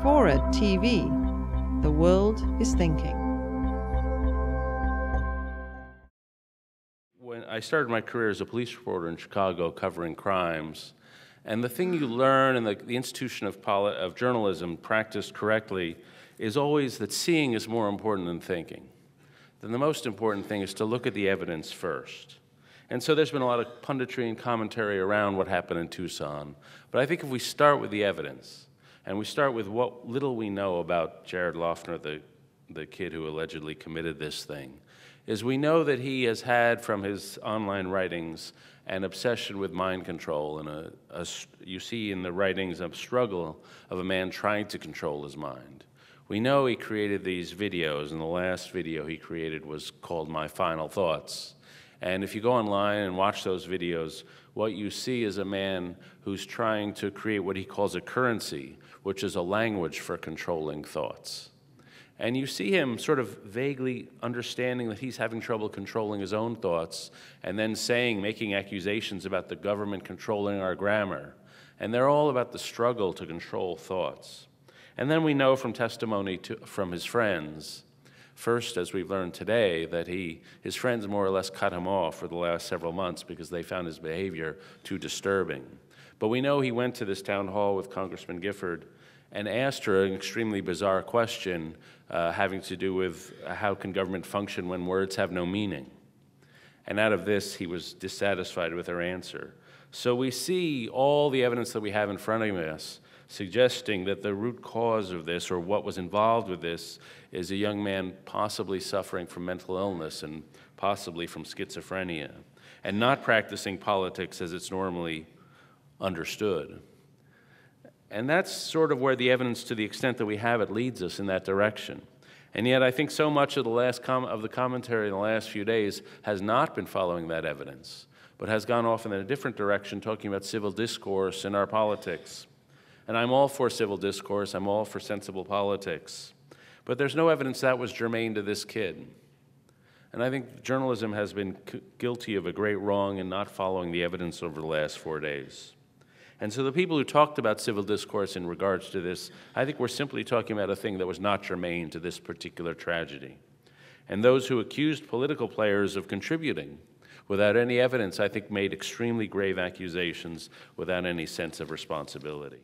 FORA.tv. The world is thinking. When I started my career as a police reporter in Chicago covering crimes, and the thing you learn in the institution of journalism practiced correctly is always that seeing is more important than thinking. Then the most important thing is to look at the evidence first. And so there's been a lot of punditry and commentary around what happened in Tucson. But I think if we start with the evidence, and we start with what little we know about Jared Loughner, the kid who allegedly committed this thing, is we know that he has had from his online writings an obsession with mind control, and you see in the writings a struggle of a man trying to control his mind. We know he created these videos, and the last video he created was called My Final Thoughts. And if you go online and watch those videos, what you see is a man who's trying to create what he calls a currency, which is a language for controlling thoughts. And you see him sort of vaguely understanding that he's having trouble controlling his own thoughts, and then making accusations about the government controlling our grammar. And they're all about the struggle to control thoughts. And then we know from testimony from his friends, first, as we've learned today, that his friends more or less cut him off for the last several months because they found his behavior too disturbing. But we know he went to this town hall with Congresswoman Giffords and asked her an extremely bizarre question having to do with how can government function when words have no meaning. And out of this, he was dissatisfied with her answer. So we see all the evidence that we have in front of us suggesting that the root cause of this, or what was involved with this, is a young man possibly suffering from mental illness and possibly from schizophrenia, and not practicing politics as it's normally understood. And that's sort of where the evidence, to the extent that we have it, leads us in that direction. And yet I think so much of the commentary in the last few days has not been following that evidence, but has gone off in a different direction, talking about civil discourse in our politics. And I'm all for civil discourse, I'm all for sensible politics. But there's no evidence that was germane to this kid. And I think journalism has been guilty of a great wrong in not following the evidence over the last 4 days. And so the people who talked about civil discourse in regards to this, I think we're simply talking about a thing that was not germane to this particular tragedy. And those who accused political players of contributing without any evidence, I think, made extremely grave accusations without any sense of responsibility.